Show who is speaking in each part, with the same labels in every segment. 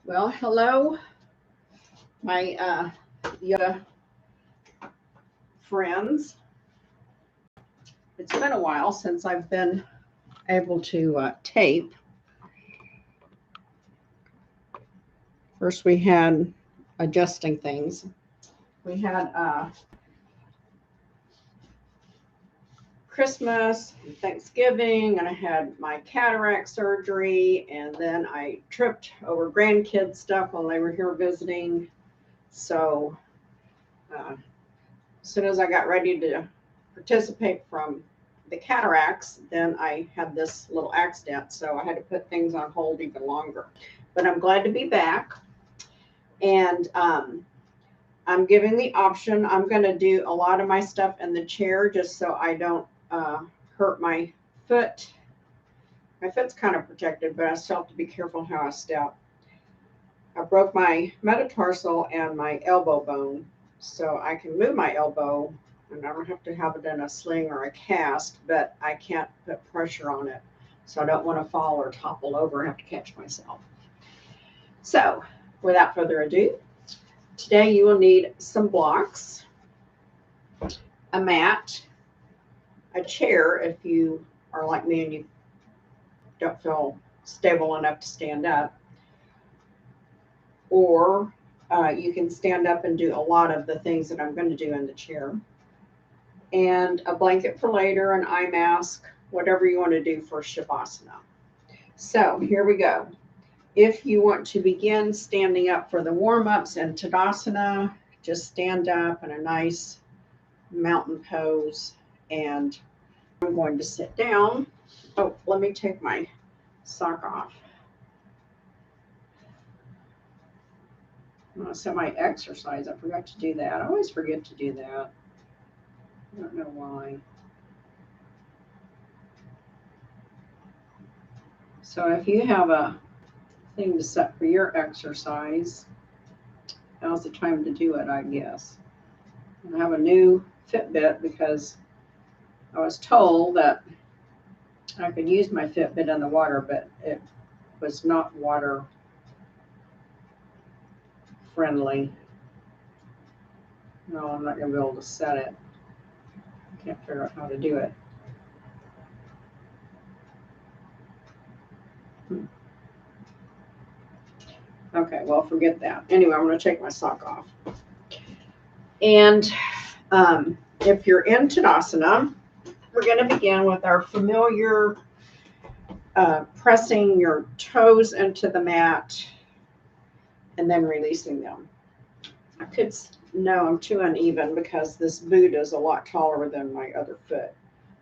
Speaker 1: Well, hello, my yoga friends. It's been a while since I've been able to tape. First, we had adjusting things. We had Christmas, and Thanksgiving, and I had my cataract surgery, and then I tripped over grandkids stuff while they were here visiting. So, as soon as I got ready to participate from the cataracts, then I had this little accident. So I had to put things on hold even longer. But I'm glad to be back. And I'm giving the option. I'm going to do a lot of my stuff in the chair just so I don't hurt my foot. My foot's kind of protected, but I still have to be careful how I step. I broke my metatarsal and my elbow bone, so I can move my elbow and I don't have to have it in a sling or a cast, but I can't put pressure on it. So I don't want to fall or topple over and have to catch myself. So without further ado, today you will need some blocks, a mat, a chair if you are like me and you don't feel stable enough to stand up, or you can stand up and do a lot of the things that I'm going to do in the chair, and a blanket for later, an eye mask, whatever you want to do for Shavasana. So here we go. If you want to begin standing up for the warm-ups and Tadasana, just stand up in a nice mountain pose, and I'm going to sit down. Oh, let me take my sock off. So my exercise, I forgot to do that. I always forget to do that. I don't know why. So if you have a thing to set for your exercise, now's the time to do it, I guess. I have a new Fitbit because I was told that I could use my Fitbit in the water, but it was not water friendly. No, I'm not going to be able to set it. I can't figure out how to do it. Okay, well, forget that. Anyway, I'm going to take my sock off. And if you're in Tadasana, we're going to begin with our familiar pressing your toes into the mat and then releasing them. No, I'm too uneven because this boot is a lot taller than my other foot.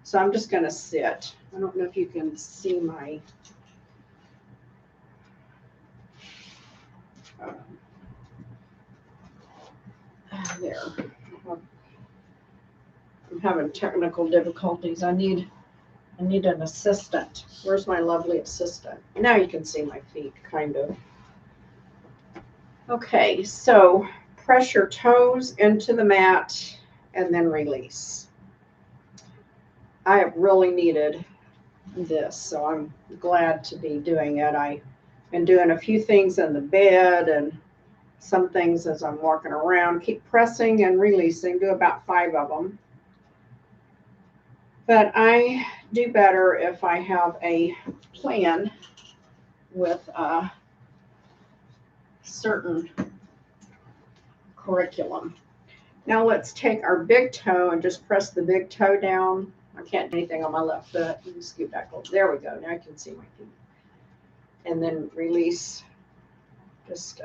Speaker 1: So I'm just going to sit. I don't know if you can see my there. I'm having technical difficulties. I need an assistant. Where's my lovely assistant? Now you can see my feet, kind of. Okay, so press your toes into the mat and then release. I have really needed this, so I'm glad to be doing it. I've been doing a few things in the bed and some things as I'm walking around. Keep pressing and releasing. Do about 5 of them. But I do better if I have a plan with a certain curriculum. Now let's take our big toe and just press the big toe down. I can't do anything on my left foot. You can scoot back over. There we go. Now you can see my feet. And then release. Just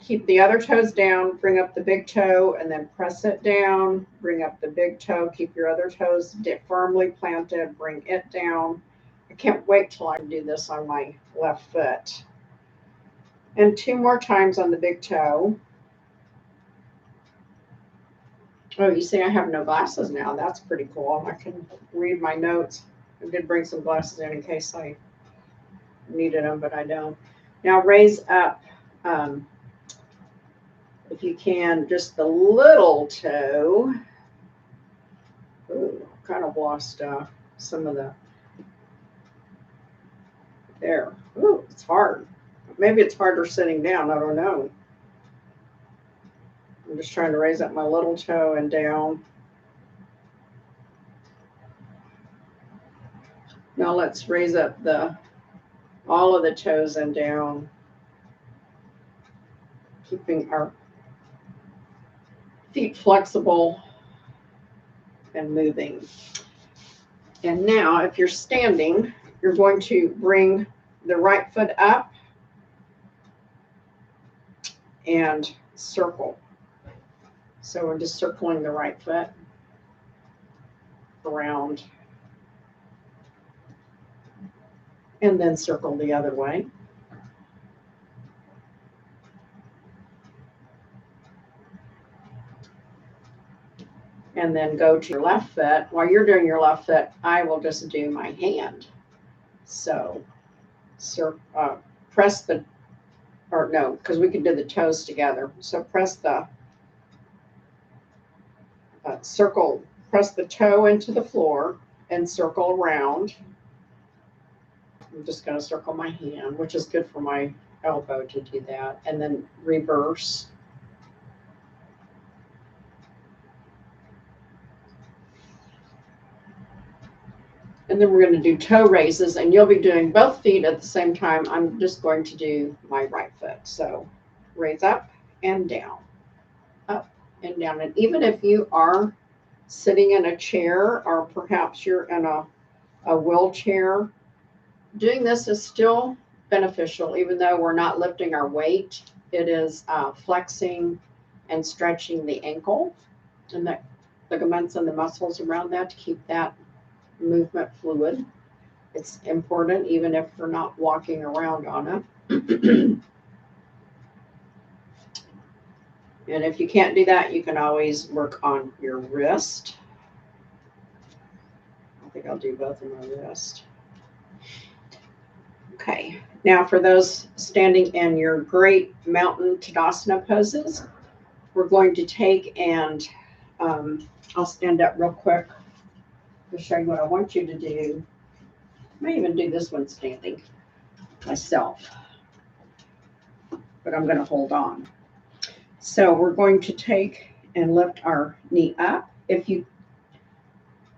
Speaker 1: keep the other toes down, bring up the big toe, and then press it down. Bring up the big toe. Keep your other toes firmly planted. Bring it down. I can't wait till I do this on my left foot. And 2 more times on the big toe. Oh, you see I have no glasses now. That's pretty cool. I can read my notes. I did bring some glasses in case I needed them, but I don't. Now raise up, if you can, just the little toe. Ooh, kind of lost some of the There. Ooh, it's hard. Maybe it's harder sitting down. I don't know. I'm just trying to raise up my little toe and down. Now let's raise up all of the toes and down, keeping our feet flexible and moving. And now if you're standing, you're going to bring the right foot up and circle. So we're just circling the right foot around and then circle the other way. And then go to your left foot. While you're doing your left foot, I will just do my hand. So press the, or no, because we can do the toes together. So press the circle, press the toe into the floor and circle around. I'm just going to circle my hand, which is good for my elbow to do that. And then reverse. And then we're going to do toe raises, and you'll be doing both feet at the same time. I'm just going to do my right foot. So raise up and down, up and down. And even if you are sitting in a chair or perhaps you're in a wheelchair, doing this is still beneficial, even though we're not lifting our weight. It is flexing and stretching the ankle and the ligaments and the muscles around that to keep that movement fluid. It's important even if we're not walking around on it. And if you can't do that, you can always work on your wrist. I think I'll do both of my wrist. Okay, now for those standing in your great mountain Tadasana poses, we're going to take and I'll stand up real quick to show you what I want you to do. I may even do this one standing myself, but I'm going to hold on. So we're going to take and lift our knee up. If you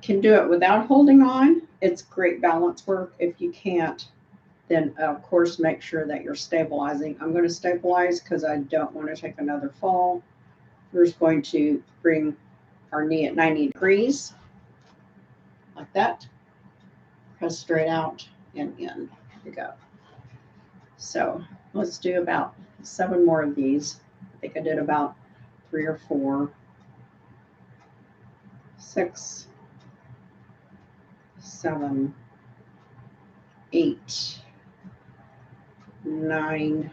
Speaker 1: can do it without holding on, it's great balance work. If you can't, then of course make sure that you're stabilizing. I'm going to stabilize because I don't want to take another fall. We're just going to bring our knee at 90 degrees, like that. Press straight out and in. Here we go. So let's do about 7 more of these. I think I did about 3 or 4. 6, 7, 8, 9.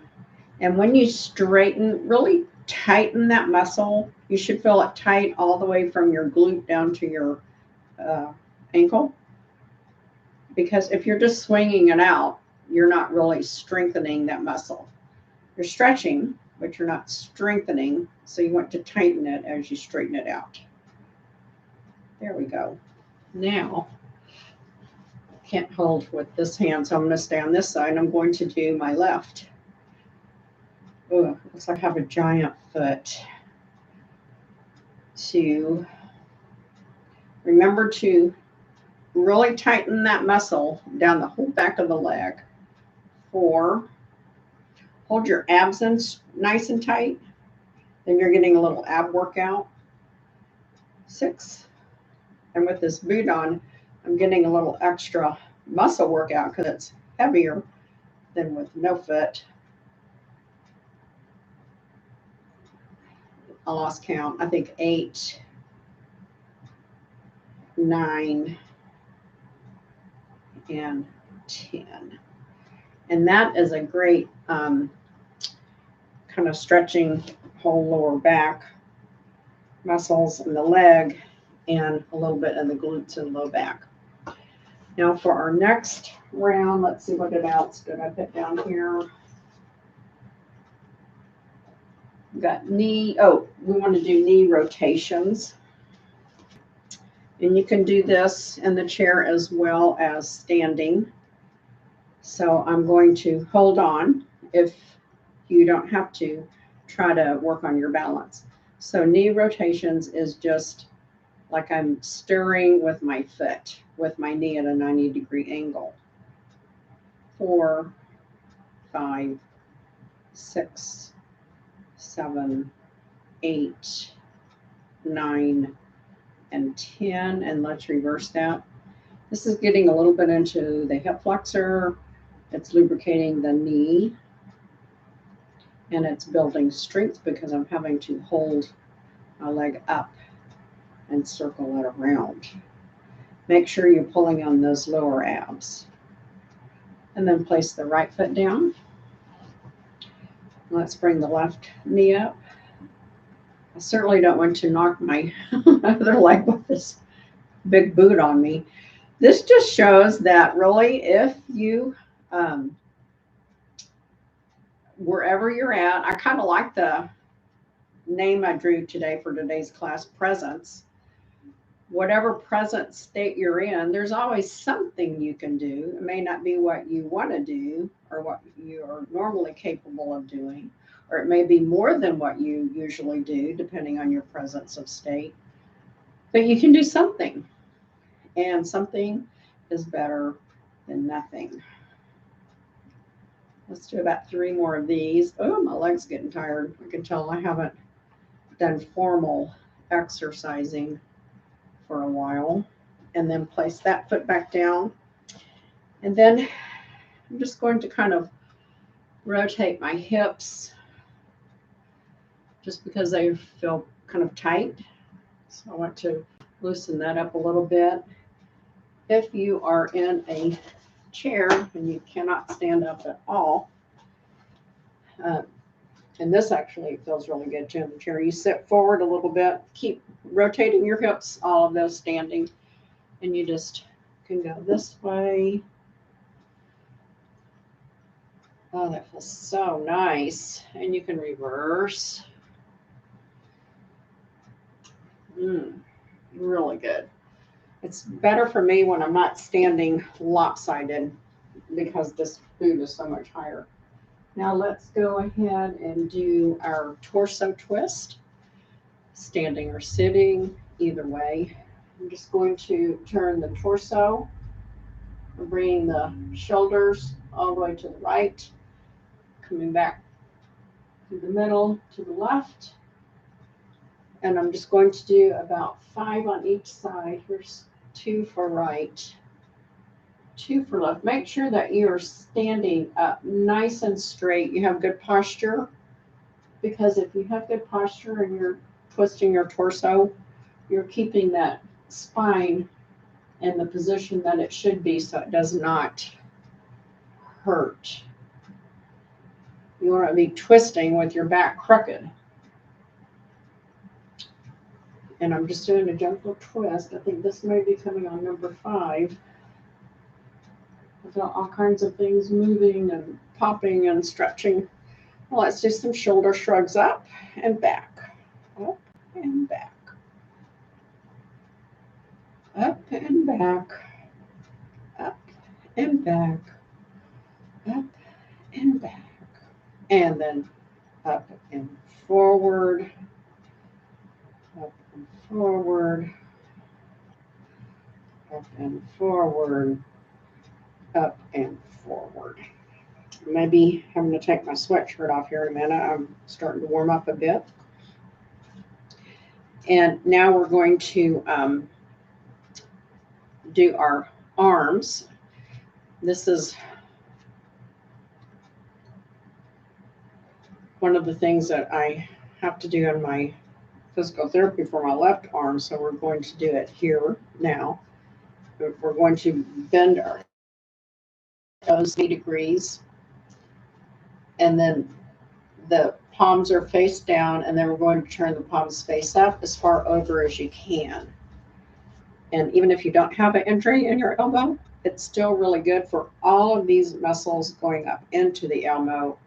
Speaker 1: And when you straighten, really tighten that muscle. You should feel it tight all the way from your glute down to your ankle. Because if you're just swinging it out, you're not really strengthening that muscle. You're stretching, but you're not strengthening. So you want to tighten it as you straighten it out. There we go. Now, I can't hold with this hand, so I'm going to stay on this side. I'm going to do my left. Oh, looks like I have a giant foot. Remember to really tighten that muscle down the whole back of the leg. 4, hold your abs in nice and tight. Then you're getting a little ab workout. 6, and with this boot on, I'm getting a little extra muscle workout because it's heavier than with no foot. I lost count. I think 8, 9, and 10. And that is a great kind of stretching whole lower back muscles in the leg and a little bit in the glutes and low back. Now for our next round, let's see what else did I put down here. We've got knee, we want to do knee rotations. And you can do this in the chair as well as standing. So I'm going to hold on. If you don't have to, try to work on your balance. So knee rotations is just like I'm stirring with my foot, with my knee at a 90-degree angle. 4, 5, 6, 7, 8, 9, and 10. And let's reverse that. This is getting a little bit into the hip flexor. It's lubricating the knee. And it's building strength because I'm having to hold my leg up and circle it around. Make sure you're pulling on those lower abs. And then place the right foot down. Let's bring the left knee up. I certainly don't want to knock my other leg with this big boot on me. This just shows that really if you, wherever you're at, I kind of like the name I drew today for today's class, presence. Whatever present state you're in, there's always something you can do. It may not be what you want to do or what you are normally capable of doing, or it may be more than what you usually do, depending on your presence of state. But you can do something, and something is better than nothing. Let's do about 3 more of these. Oh, my leg's getting tired. I can tell I haven't done formal exercising for a while. And then place that foot back down. And then I'm just going to kind of rotate my hips just because they feel kind of tight. So I want to loosen that up a little bit. If you are in a chair and you cannot stand up at all, and this actually feels really good too in the chair, you sit forward a little bit, keep rotating your hips, all of those standing, and you just can go this way. Oh, that feels so nice. And you can reverse. Really good. It's better for me when I'm not standing lopsided because this boot is so much higher. Now let's go ahead and do our torso twist, standing or sitting, either way. I'm just going to turn the torso, bringing the shoulders all the way to the right, coming back to the middle, to the left. And I'm just going to do about 5 on each side. Here's 2 for right, 2 for left. Make sure that you're standing up nice and straight. You have good posture, because if you have good posture and you're twisting your torso, you're keeping that spine in the position that it should be so it does not hurt. You want to be twisting with your back crooked. And I'm just doing a gentle twist. I think this may be coming on number 5. I've got all kinds of things moving and popping and stretching. Well, let's do some shoulder shrugs up and back, up and back, up and back, up and back, up and back, and then up and forward, up and forward, up and forward, up and forward. Maybe having to take my sweatshirt off here in a minute. I'm starting to warm up a bit. And now we're going to do our arms. This is one of the things that I have to do in my physical therapy for my left arm. So we're going to do it here now. We're going to bend our toes 90 degrees. And then the palms are face down, and then we're going to turn the palms face up as far over as you can. And even if you don't have an injury in your elbow, it's still really good for all of these muscles going up into the elbow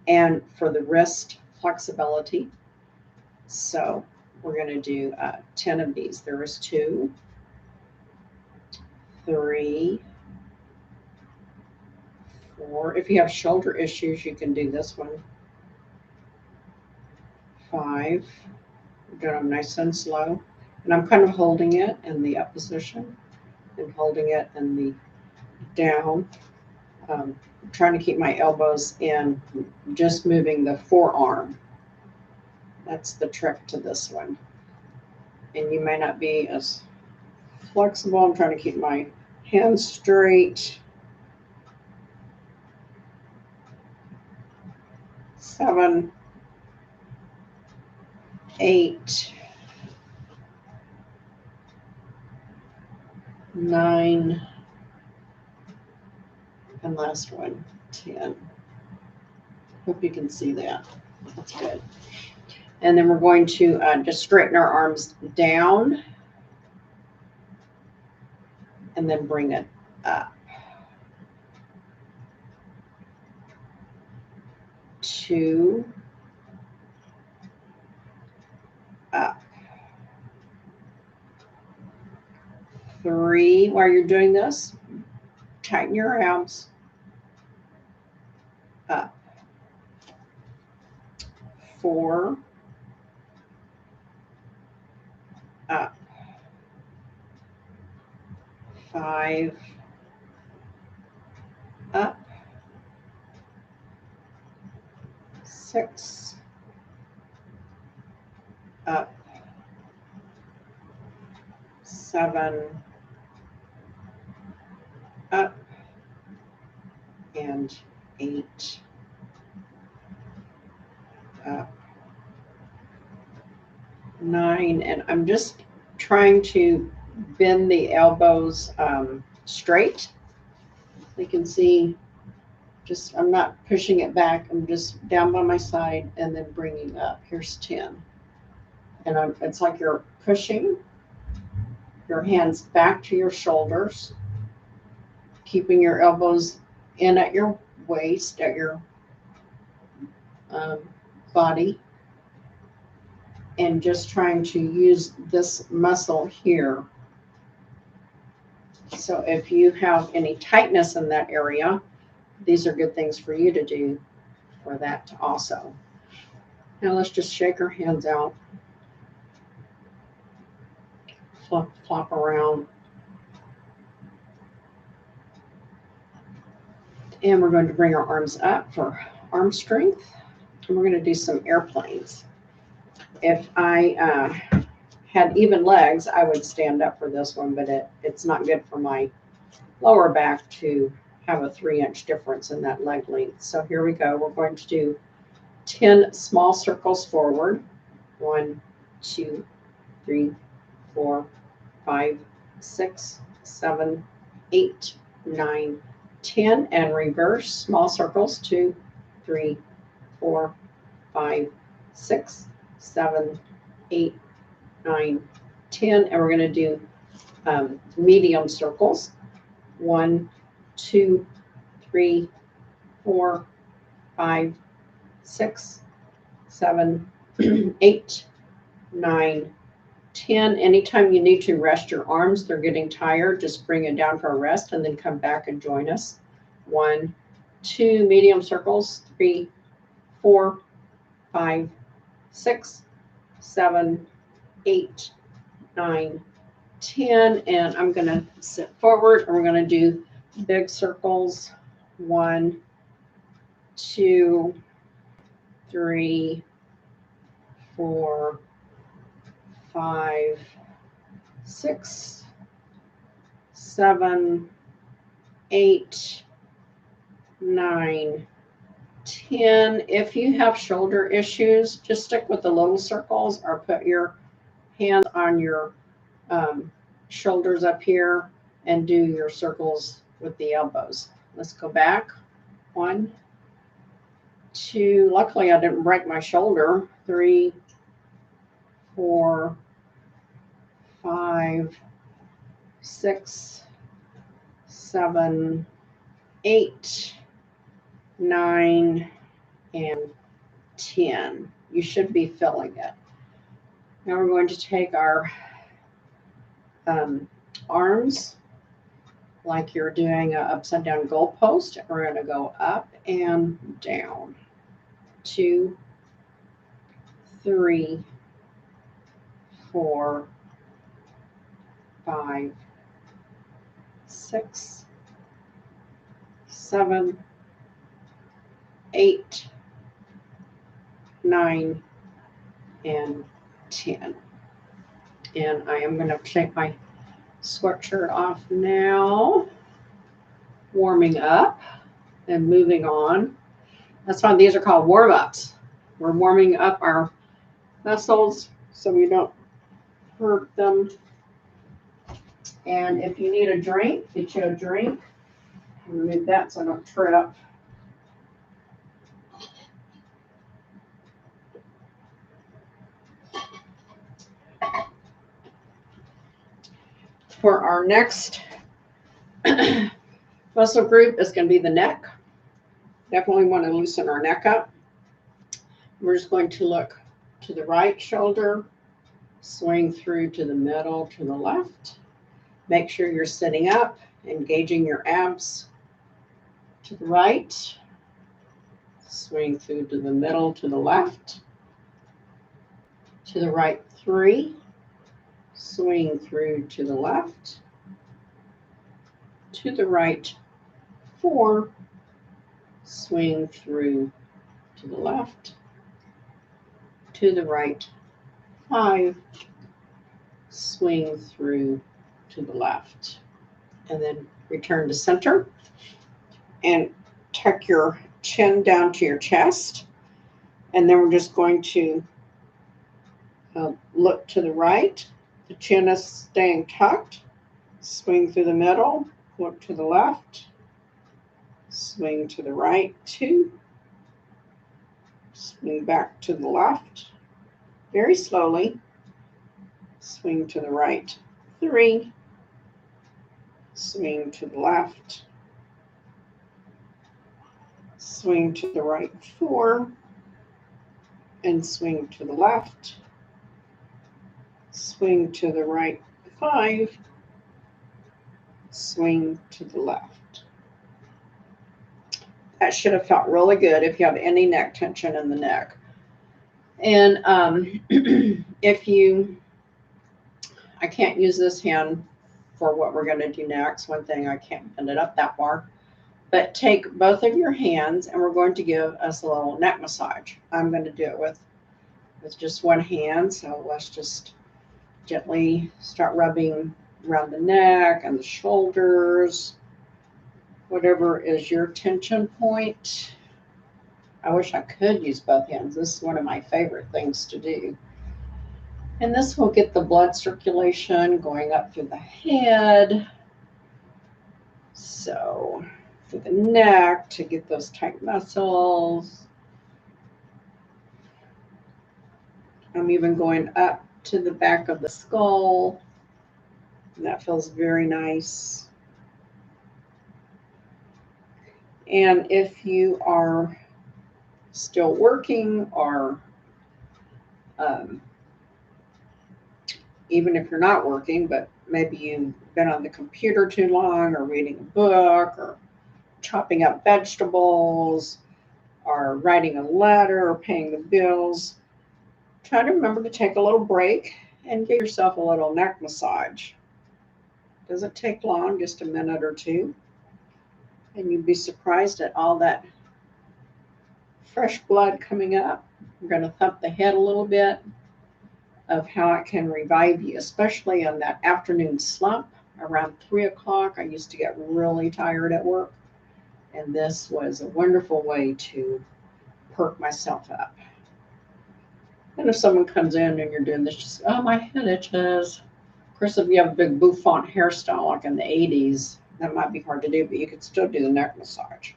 Speaker 1: and for the wrist flexibility. So we're going to do 10 of these. There is 2, 3, 4. If you have shoulder issues, you can do this one. 5. We're doing them nice and slow. And I'm kind of holding it in the up position and holding it in the down. Trying to keep my elbows in, just moving the forearm. That's the trick to this one. And you may not be as flexible. I'm trying to keep my hands straight. 7, 8, 9, and last one, 10. Hope you can see that. That's good. And then we're going to just straighten our arms down and then bring it up. 2, up. 3, while you're doing this, tighten your abs. Up. 4, up. 5, up. 6, up. 7, up. And 8, up. 9, and I'm just trying to bend the elbows straight. You can see, just I'm not pushing it back. I'm just down by my side and then bringing up. Here's 10, and it's like you're pushing your hands back to your shoulders, keeping your elbows in at your waist, at your body, and just trying to use this muscle here. So if you have any tightness in that area, these are good things for you to do for that also. Now let's just shake our hands out. Flop around. And we're going to bring our arms up for arm strength. And we're going to do some airplanes. If I had even legs, I would stand up for this one, but it's not good for my lower back to have a 3-inch difference in that leg length. So here we go. We're going to do 10 small circles forward. 1, 2, 3, 4, 5, 6, 7, 8, 9, 10, and reverse small circles. 2, 3, 4, 5, 6, 7, 8, 9, 10, and we're going to do medium circles. 1, 2, 3, 4, 5, 6, 7, 8, 9, 10. Anytime you need to rest your arms, they're getting tired, just bring it down for a rest and then come back and join us. 1, 2, medium circles. 3, 4, 5, 6, 7, 8, 9, 10. And I'm going to sit forward and we're going to do big circles. 1, 2, 3, 4, 5, 6, 7, 8, 9, 10. If you have shoulder issues, just stick with the little circles or put your hands on your shoulders up here and do your circles with the elbows. Let's go back. 1, 2. Luckily, I didn't break my shoulder. 3, 4, 5, 6, 7, 8, 9, and 10. You should be filling it. Now we're going to take our arms like you're doing an upside down goalpost. We're going to go up and down. 2, 3, 4, 5, 6, 7, 8, 9, and 10. And I am going to take my sweatshirt off now, warming up and moving on. That's why these are called warm-ups. We're warming up our muscles so we don't hurt them. And if you need a drink, get you a drink. Remove that so I don't trip. For our next muscle group is going to be the neck. Definitely want to loosen our neck up. We're just going to look to the right shoulder, swing through to the middle, to the left. Make sure you're sitting up, engaging your abs to the right. Swing through to the middle, to the left. To the right 3. Swing through to the left. To the right 4. Swing through to the left. To the right 5. Swing through to the left. And then return to center. And tuck your chin down to your chest. And then we're just going to look to the right. The chin is staying tucked. Swing through the middle. Look to the left. Swing to the right 2. Swing back to the left. Very slowly. Swing to the right 3. Swing to the left. Swing to the right 4. And swing to the left. Swing to the right 5. Swing to the left. That should have felt really good if you have any neck tension in the neck. And I can't use this hand for what we're going to do next. One thing, I can't bend it up that far. But take both of your hands and we're going to give us a little neck massage. I'm going to do it with just one hand. So let's just gently start rubbing around the neck and the shoulders, whatever is your tension point. I wish I could use both hands. This is one of my favorite things to do. And this will get the blood circulation going up through the head. So through the neck to get those tight muscles. I'm even going up to the back of the skull. And that feels very nice. And if you are still working or even if you're not working, but maybe you've been on the computer too long or reading a book or chopping up vegetables or writing a letter or paying the bills, try to remember to take a little break and give yourself a little neck massage. Doesn't take long, just a minute or two. And you'd be surprised at all that fresh blood coming up. I'm going to thump the head a little bit of how it can revive you, especially on that afternoon slump around 3 o'clock. I used to get really tired at work, and this was a wonderful way to perk myself up. And if someone comes in and you're doing this, just, oh, my head itches. Of course, if you have a big bouffant hairstyle like in the 80s, that might be hard to do, but you could still do the neck massage.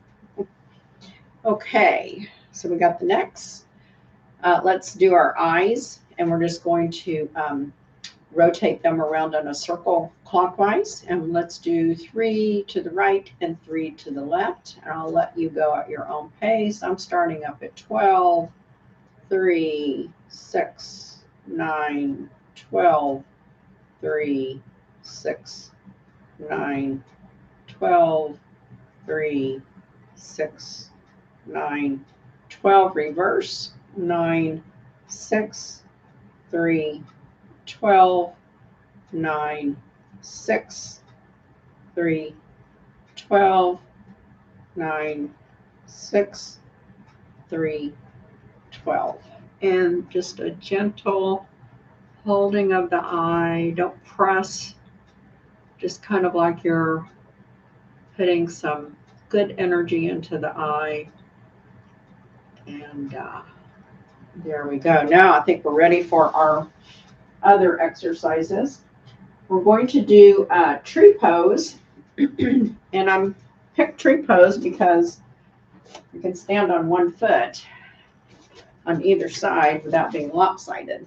Speaker 1: Okay, so we got the necks. Let's do our eyes, and we're just going to rotate them around in a circle clockwise. And let's do 3 to the right and 3 to the left. And I'll let you go at your own pace. I'm starting up at 12, 3, 6, 9, 12, 3, 6, 9, 12, 3, 6, 9, 12, reverse, 9, 6, 3, 12, 9, 6, 3, 12, 9, 6, 3, 12. And just a gentle holding of the eye. Don't press, just kind of like you're putting some good energy into the eye. And there we go. Now I think we're ready for our other exercises. We're going to do tree pose. And I'm picked tree pose because you can stand on one foot on either side without being lopsided.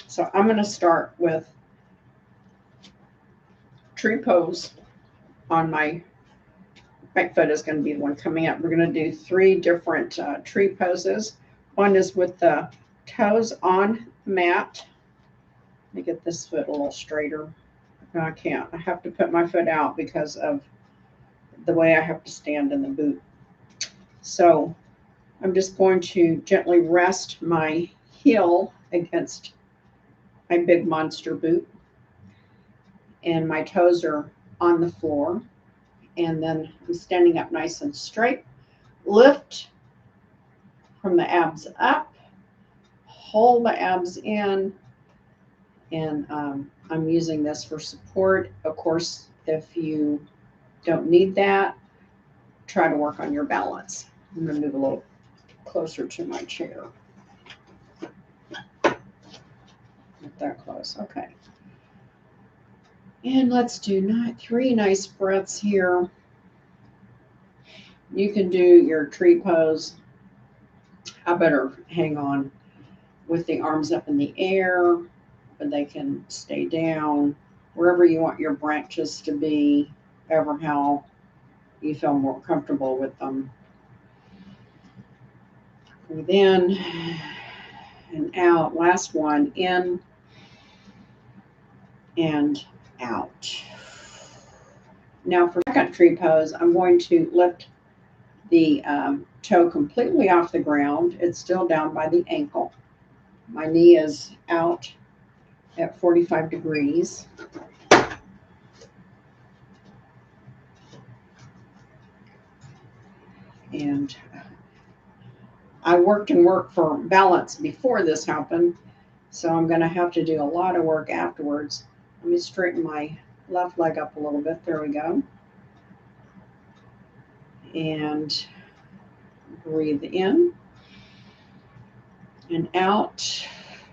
Speaker 1: So I'm going to start with tree pose on my right foot is going to be the one coming up. We're going to do 3 different tree poses. One is with the toes on the mat. Let me get this foot a little straighter. No, I can't. I have to put my foot out because of the way I have to stand in the boot. So I'm just going to gently rest my heel against my big monster boot. And my toes are on the floor. And then I'm standing up nice and straight. Lift from the abs up. Hold the abs in. And I'm using this for support. Of course, if you don't need that, try to work on your balance. I'm going to move a little closer to my chair. Not that close. Okay. And let's do 3 nice breaths here. You can do your tree pose. I better hang on with the arms up in the air, but they can stay down wherever you want your branches to be, ever how you feel more comfortable with them. Breathe in and out. Last one, in and out. Now for second tree pose, I'm going to lift the toe completely off the ground. It's still down by the ankle. My knee is out at 45 degrees. And I worked for balance before this happened, so I'm going to have to do a lot of work afterwards. Let me straighten my left leg up a little bit. There we go. And breathe in and out.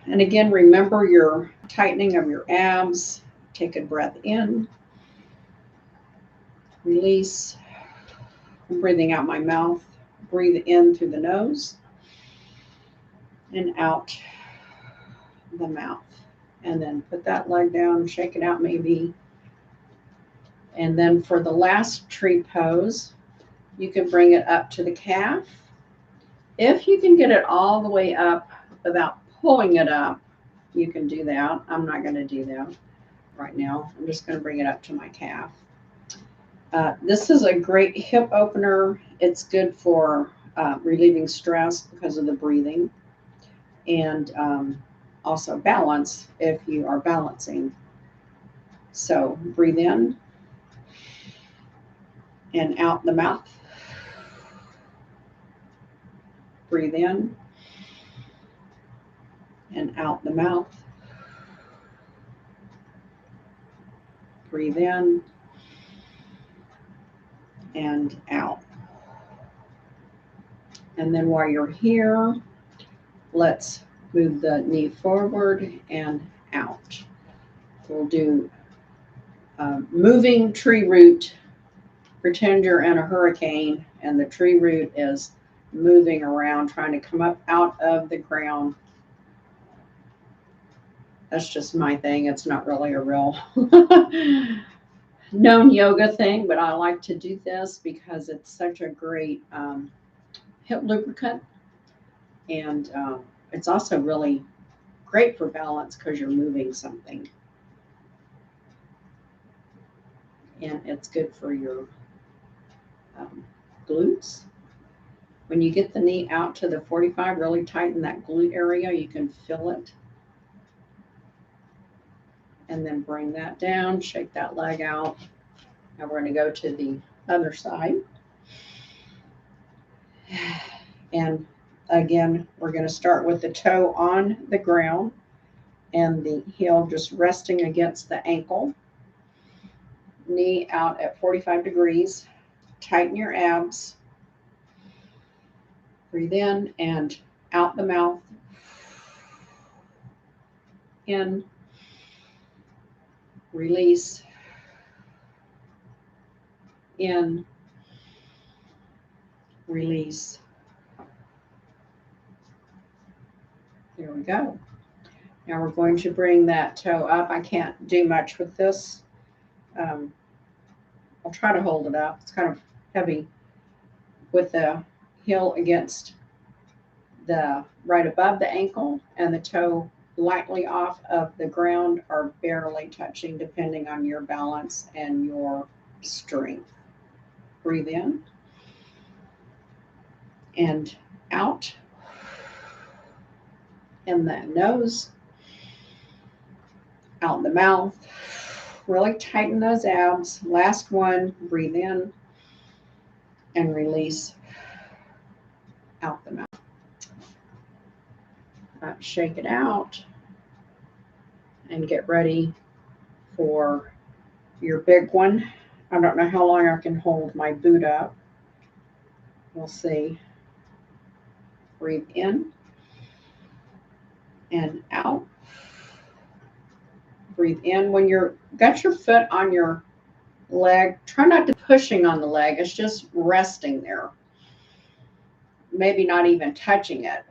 Speaker 1: And again, remember your tightening of your abs. Take a breath in. Release. I'm breathing out my mouth. Breathe in through the nose and out the mouth. And then put that leg down, shake it out maybe. And then for the last tree pose, you can bring it up to the calf. If you can get it all the way up without pulling it up, you can do that. I'm not going to do that right now. I'm just going to bring it up to my calf. This is a great hip opener. It's good for relieving stress because of the breathing, and also balance if you are balancing. So breathe in and out the mouth. Breathe in and out the mouth. Breathe in and out. And then while you're here, let's move the knee forward and out. We'll do moving tree root. Pretend you're in a hurricane and the tree root is moving around, trying to come up out of the ground. That's just my thing. It's not really a real known yoga thing, but I like to do this because it's such a great hip lubricant. And it's also really great for balance because you're moving something. and it's good for your glutes. When you get the knee out to the 45, really tighten that glute area. You can feel it. And then bring that down, shake that leg out. Now we're going to go to the other side. And again, we're going to start with the toe on the ground and the heel just resting against the ankle. Knee out at 45 degrees. Tighten your abs. Breathe in and out the mouth. In. Release. In. Release. There we go. Now we're going to bring that toe up. I can't do much with this. I'll try to hold it up. It's kind of heavy with the heel against the right above the ankle and the toe lightly off of the ground or barely touching, depending on your balance and your strength. Breathe in and out. In the nose, out the mouth. Really tighten those abs. Last one, breathe in and release out the mouth. Shake it out and get ready for your big one. I don't know how long I can hold my boot up. We'll see. Breathe in and out. Breathe in. When you're got your foot on your leg, try not to pushing on the leg. It's just resting there. Maybe not even touching it.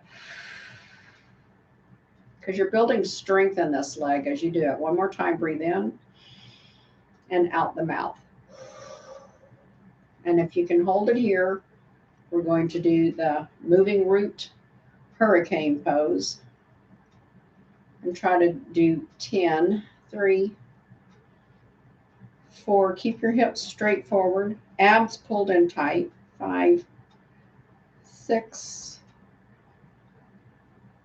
Speaker 1: Because you're building strength in this leg as you do it. One more time, breathe in and out the mouth. And if you can hold it here, we're going to do the moving root hurricane pose. And try to do 10, 3, 4. Keep your hips straight forward. Abs pulled in tight. 5, 6,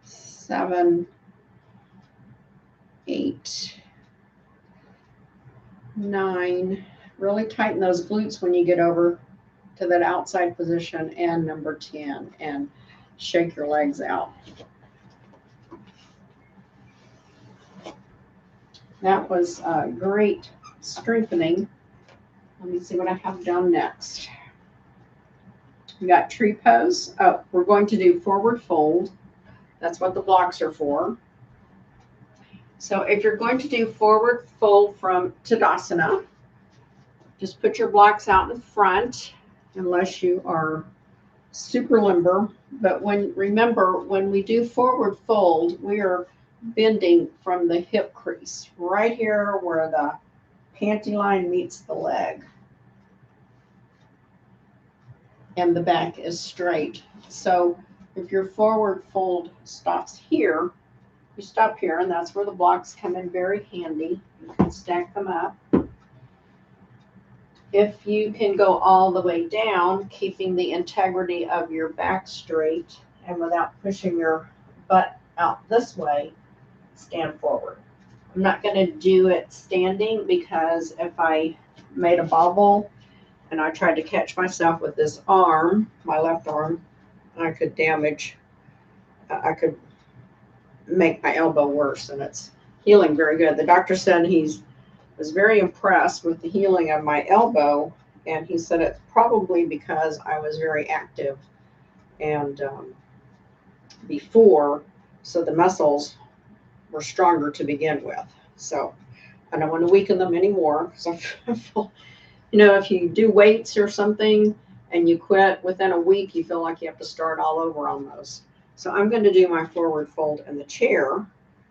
Speaker 1: 7, 8, 9. Really tighten those glutes when you get over to that outside position. And number 10. And shake your legs out. That was great strengthening. Let me see what I have done next. We got tree pose. Oh, we're going to do forward fold. That's what the blocks are for. So if you're going to do forward fold from Tadasana, just put your blocks out in front, unless you are super limber. But remember, when we do forward fold, we are bending from the hip crease, right here where the panty line meets the leg. And the back is straight. So if your forward fold stops here, you stop here, and that's where the blocks come in very handy. You can stack them up. If you can go all the way down, keeping the integrity of your back straight and without pushing your butt out this way, stand forward. I'm not going to do it standing, because if I made a bobble and I tried to catch myself with this arm, my left arm, I could make my elbow worse, and it's healing very good. The doctor said he was very impressed with the healing of my elbow, and he said it's probably because I was very active and before, so the muscles were stronger to begin with. So I don't want to weaken them anymore. So I feel, if you do weights or something and you quit within a week, you feel like you have to start all over on those. So I'm going to do my forward fold in the chair,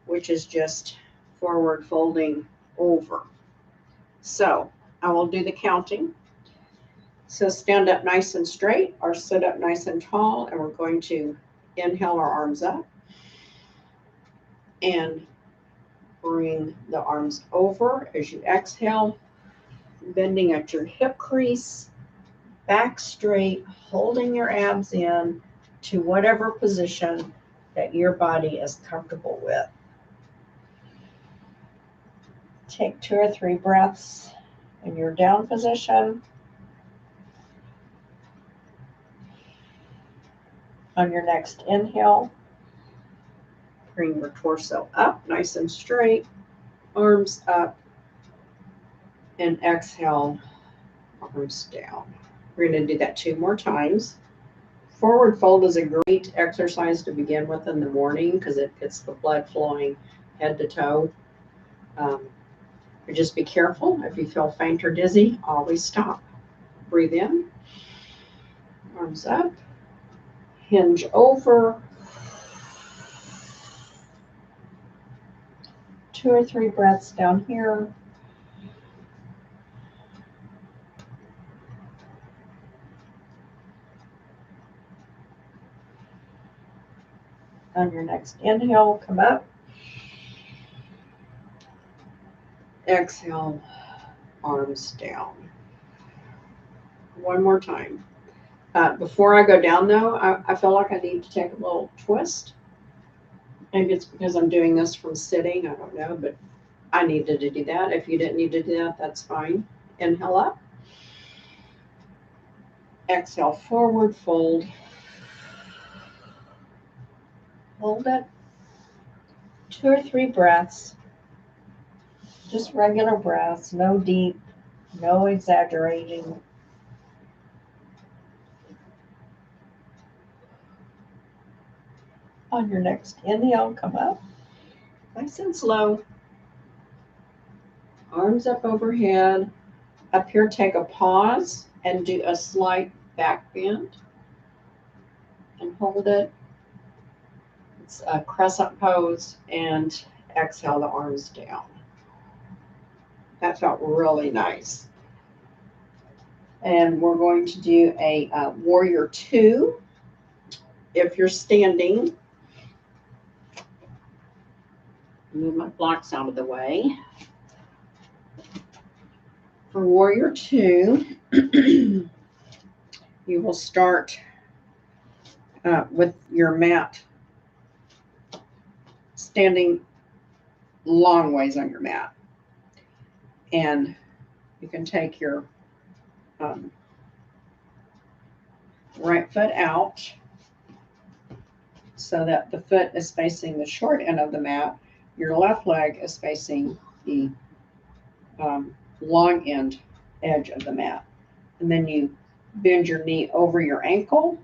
Speaker 1: which is just forward folding over. So I will do the counting. So stand up nice and straight or sit up nice and tall, and we're going to inhale our arms up and bring the arms over as you exhale. bending at your hip crease, back straight, holding your abs in to whatever position that your body is comfortable with. Take 2 or 3 breaths in your down position. On your next inhale, bring your torso up nice and straight, arms up, and exhale, arms down. We're going to do that 2 more times. Forward fold is a great exercise to begin with in the morning because it gets the blood flowing head to toe. But just be careful. If you feel faint or dizzy, always stop. Breathe in, arms up, hinge over. 2 or 3 breaths down here. On your next inhale, come up. Exhale, arms down. 1 more time. Before I go down though, I feel like I need to take a little twist. Maybe it's because I'm doing this from sitting, I don't know, but I needed to do that. If you didn't need to do that, that's fine. Inhale up. Exhale, forward fold. Hold it. 2 or 3 breaths. Just regular breaths, no deep, no exaggerating. On your next inhale, come up. Nice and slow. Arms up overhead. Up here, take a pause and do a slight back bend. And hold it. It's a crescent pose, and exhale the arms down. That felt really nice. And we're going to do a warrior 2. If you're standing, move my blocks out of the way. For warrior 2, you will start with your mat standing long ways on your mat. And you can take your right foot out so that the foot is facing the short end of the mat. Your left leg is facing the long end edge of the mat. And then you bend your knee over your ankle.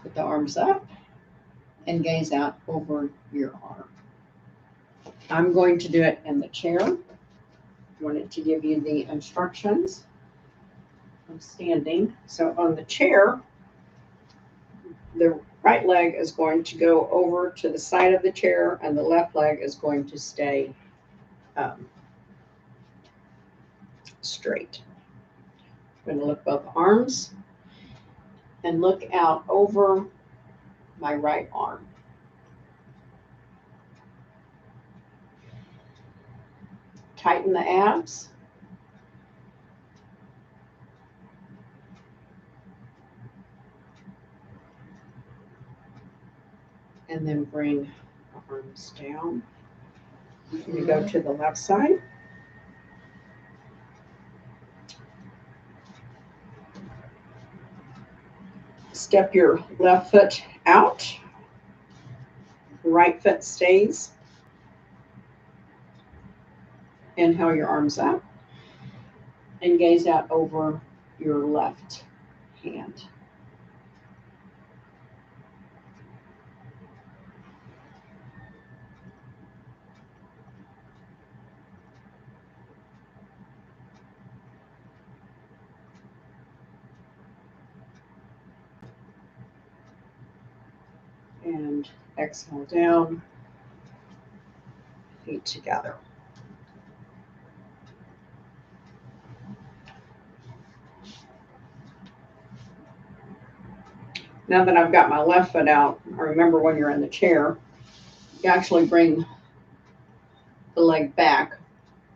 Speaker 1: Put the arms up and gaze out over your arm. I'm going to do it in the chair. I wanted to give you the instructions. I'm standing. So on the chair, the right leg is going to go over to the side of the chair and the left leg is going to stay straight. I'm going to lift both arms and look out over my right arm. Tighten the abs. And then bring the arms down. You go to the left side. Step your left foot out. Right foot stays. Inhale your arms up and gaze out over your left hand. And exhale down, feet together. Now that I've got my left foot out, I remember when you're in the chair, you actually bring the leg back.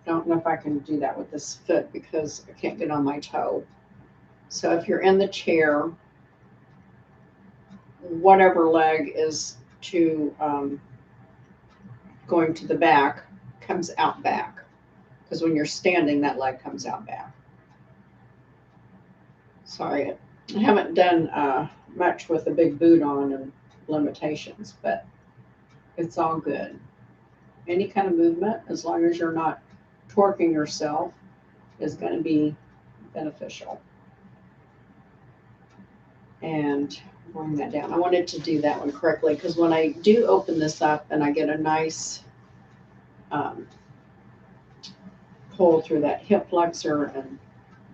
Speaker 1: I don't know if I can do that with this foot because I can't get on my toe. So if you're in the chair, whatever leg is to going to the back comes out back. Because when you're standing, that leg comes out back. Sorry, I haven't done much with a big boot on and limitations, but it's all good. Any kind of movement, as long as you're not torquing yourself, is going to be beneficial. And bring that down. I wanted to do that one correctly because when I do open this up and I get a nice pull through that hip flexor and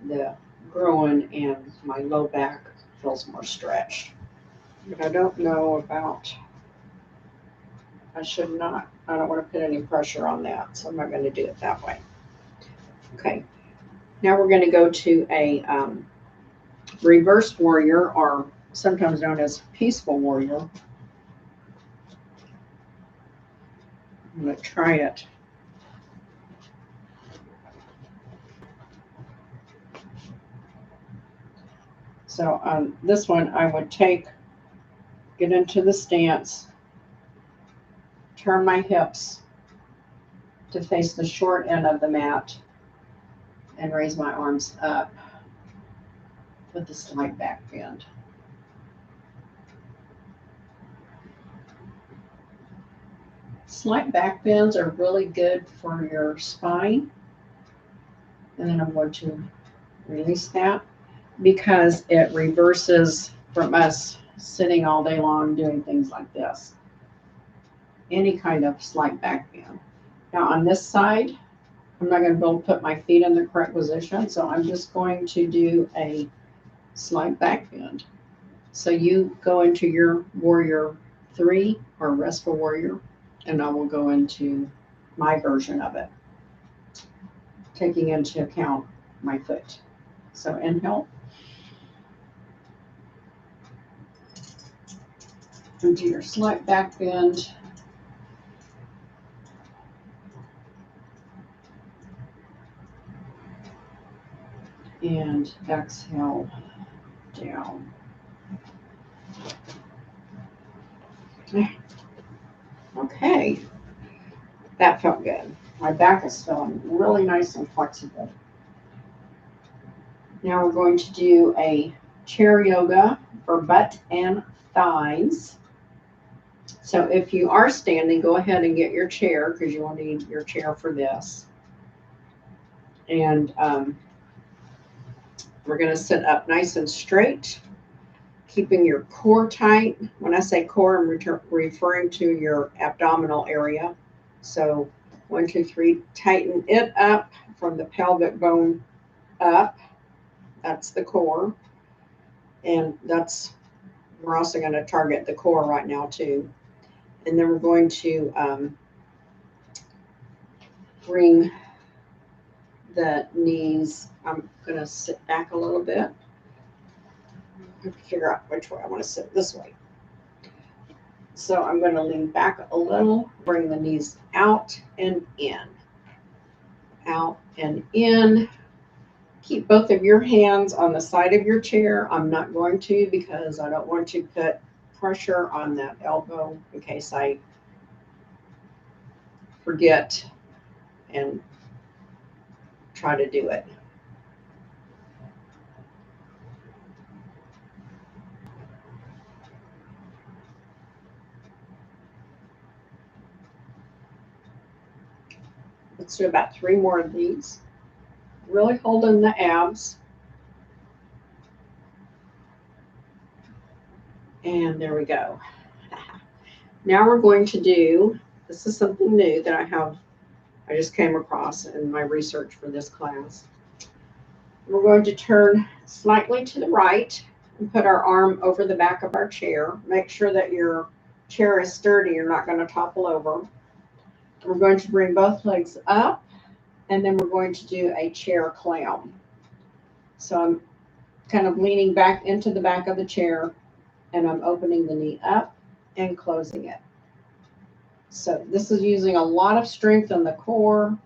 Speaker 1: the groin, and my low back feels more stretched. But I don't know about, I don't want to put any pressure on that, so I'm not going to do it that way. Okay, now we're going to go to a reverse warrior, or sometimes known as peaceful warrior. I'm going to try it. So on this one, I would get into the stance, turn my hips to face the short end of the mat, and raise my arms up with a slight back bend. Slight back bends are really good for your spine. And then I'm going to release that because it reverses from us sitting all day long doing things like this. Any kind of slight back bend. Now on this side, I'm not going to be able to put my feet in the correct position, so I'm just going to do a slight back bend. So you go into your warrior 3 or restful warrior, and I will go into my version of it, taking into account my foot. So inhale. Into your slight back bend. And exhale down. Okay, that felt good. My back is feeling really nice and flexible. Now we're going to do a chair yoga for butt and thighs. So if you are standing, go ahead and get your chair because you will need your chair for this. And we're going to sit up nice and straight, keeping your core tight. When I say core, I'm referring to your abdominal area. So 1, 2, 3, tighten it up from the pelvic bone up. That's the core. And we're also going to target the core right now too. And then we're going to bring the knees. I'm going to sit back a little bit. I have to figure out which way I want to sit. This way. So I'm going to lean back a little, bring the knees out and in. Out and in. Keep both of your hands on the side of your chair. I'm not going to because I don't want to put pressure on that elbow in case I forget and try to do it. Let's do about 3 more of these. Really holding the abs. And there we go. Now we're going to do, this is something new that I just came across in my research for this class. We're going to turn slightly to the right and put our arm over the back of our chair. Make sure that your chair is sturdy. You're not going to topple over. We're going to bring both legs up, and then we're going to do a chair clam. So I'm kind of leaning back into the back of the chair, and I'm opening the knee up and closing it. So this is using a lot of strength in the core.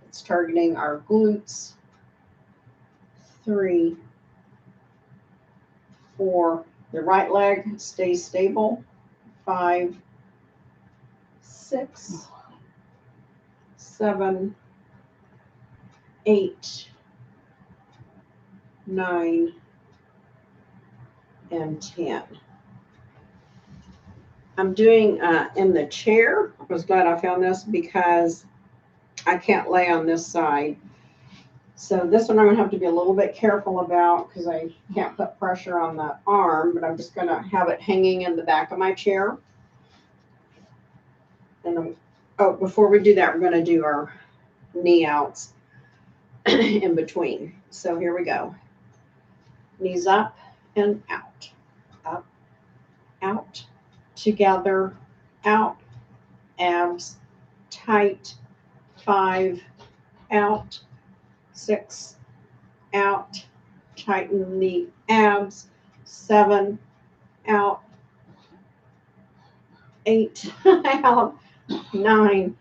Speaker 1: It's targeting our glutes. 3, 4. The right leg stays stable. 5, 6, 7, 8, 9, and 10. I'm doing in the chair. I was glad I found this because I can't lay on this side. So this one I'm going to have to be a little bit careful about because I can't put pressure on the arm, but I'm just going to have it hanging in the back of my chair. And before we do that, we're going to do our knee outs in between. So here we go. Knees up and out, up, out, together, out, abs, tight, 5, out, 6, out, tighten the abs, 7, out, 8, out, 9,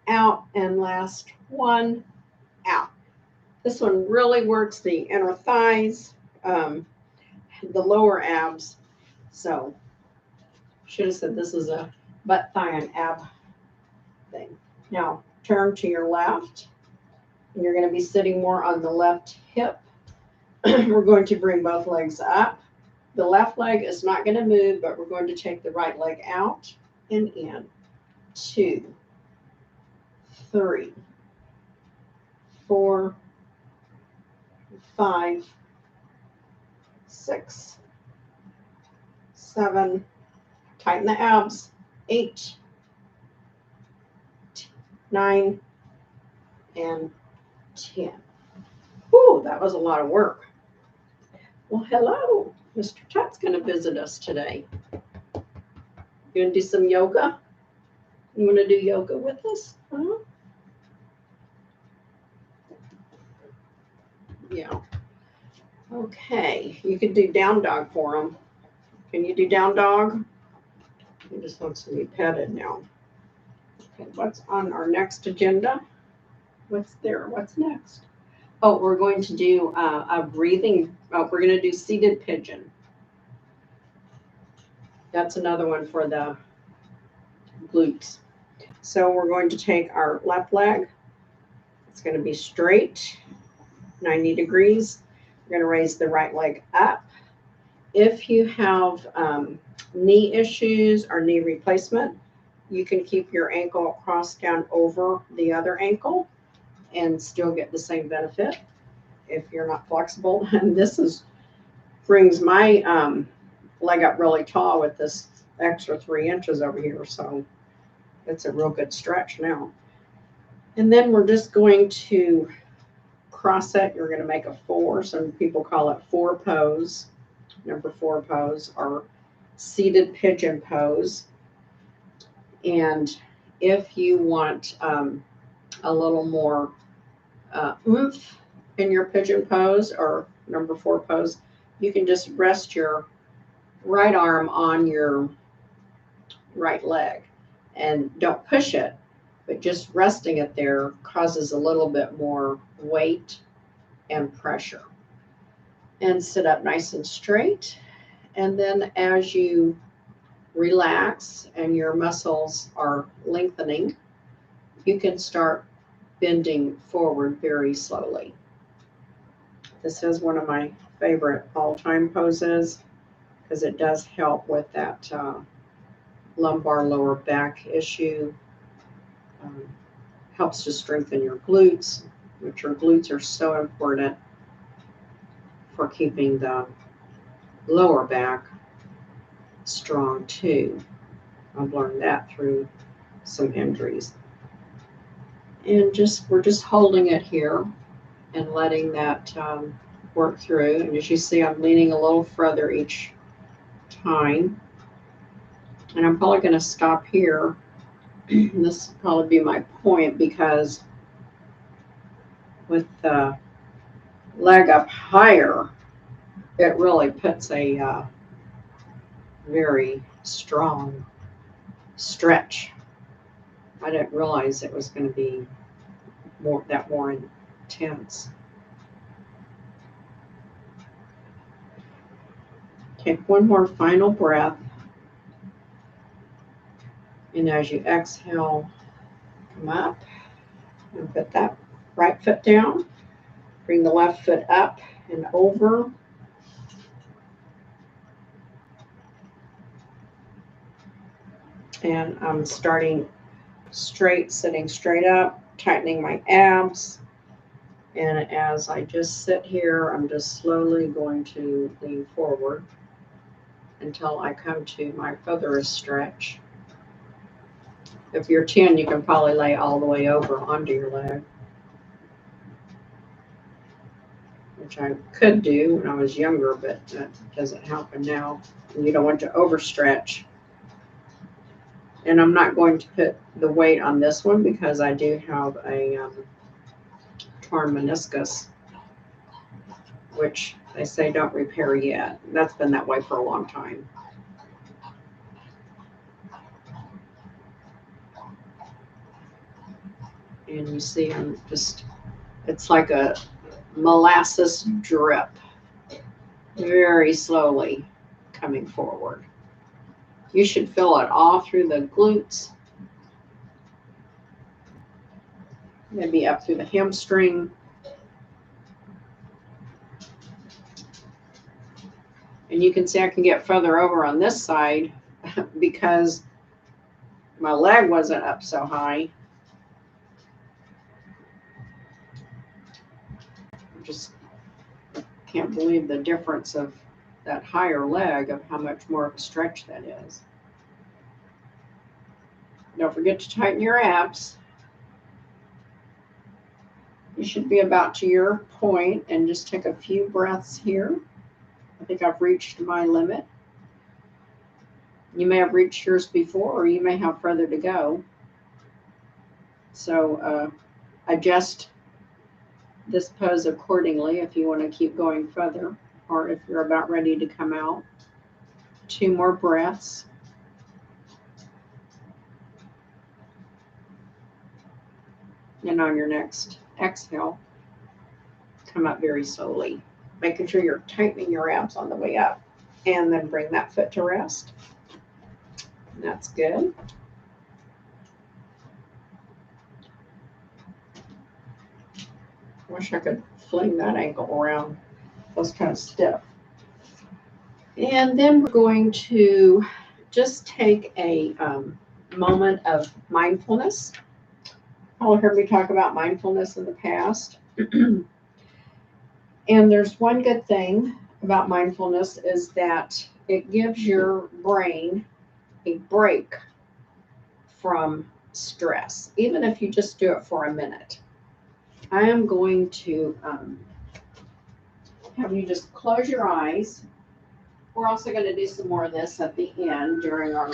Speaker 1: out, and last one, out. This one really works the inner thighs, the lower abs. So, should have said this is a butt, thigh, and ab thing. Now, turn to your left, and you're going to be sitting more on the left hip. We're going to bring both legs up. The left leg is not going to move, but we're going to take the right leg out and in. 2, 3, 4, 5, 6, 7, tighten the abs, 8, 9, and 10. Whew, that was a lot of work. Well, hello. Mr. Tut's going to visit us today. You going to do some yoga? You want to do yoga with us? Huh? Yeah. Okay. You could do down dog for him. Can you do down dog? He just wants to be petted now. Okay. What's on our next agenda? What's there? What's next? Oh, we're going to do a breathing. We're going to do seated pigeon. That's another one for the glutes. So we're going to take our left leg. It's going to be straight, 90 degrees. We're going to raise the right leg up. If you have knee issues or knee replacement, you can keep your ankle crossed down over the other ankle and still get the same benefit if you're not flexible. And this brings my leg up really tall with this extra 3 inches over here. So it's a real good stretch now. And then we're just going to cross it. You're going to make a 4. Some people call it 4 pose. Number 4 pose or seated pigeon pose. And if you want a little more oomph in your pigeon pose or number 4 pose, you can just rest your right arm on your right leg and don't push it, but just resting it there causes a little bit more weight and pressure. And sit up nice and straight. And then as you relax and your muscles are lengthening, you can start bending forward very slowly. This is one of my favorite all-time poses because it does help with that lumbar lower back issue. Helps to strengthen your glutes, which your glutes are so important for keeping the lower back strong too. I've learned that through some injuries. And we're just holding it here and letting that work through. And as you see, I'm leaning a little further each time. And I'm probably going to stop here. This will probably be my point because with the leg up higher, it really puts a very strong stretch I didn't realize it was going to be more intense. Take one more final breath. And as you exhale, come up and put that right foot down. Bring the left foot up and over. And I'm starting straight, sitting straight up, tightening my abs. And as I just sit here, I'm just slowly going to lean forward until I come to my furthest stretch. If you're 10, you can probably lay all the way over onto your leg, which I could do when I was younger, but that doesn't happen now. And you don't want to overstretch. And I'm not going to put the weight on this one because I do have a torn meniscus, which they say don't repair yet. That's been that way for a long time. And you see I'm just, it's like a molasses drip, very slowly coming forward. You should feel it all through the glutes, maybe up through the hamstring. And you can see I can get further over on this side because my leg wasn't up so high. Just can't believe the difference of that higher leg, of how much more of a stretch that is. Don't forget to tighten your abs. You should be about to your point, and just take a few breaths here. I think I've reached my limit. You may have reached yours before, or you may have further to go. So adjust this pose accordingly if you want to keep going further, or if you're about ready to come out. 2 more breaths. And on your next exhale, come up very slowly, making sure you're tightening your abs on the way up, and then bring that foot to rest. And that's good. Wish I could fling that ankle around. It was kind of stiff. And then we're going to just take a moment of mindfulness. All heard me talk about mindfulness in the past. And there's one good thing about mindfulness, is that it gives your brain a break from stress, even if you just do it for a minute. I am going to have you just close your eyes. We're also going to do some more of this at the end during our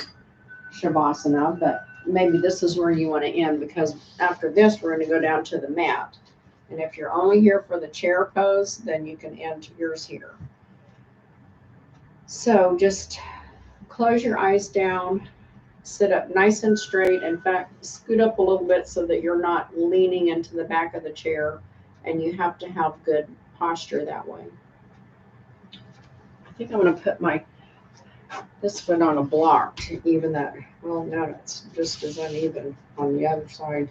Speaker 1: Shavasana, but maybe this is where you want to end, because after this, we're going to go down to the mat. And if you're only here for the chair pose, then you can end yours here. So just close your eyes down, sit up nice and straight. In fact, scoot up a little bit so that you're not leaning into the back of the chair, and you have to have good posture that way. I think I'm going to put this foot on a block to even that. Well, now it's just as uneven on the other side.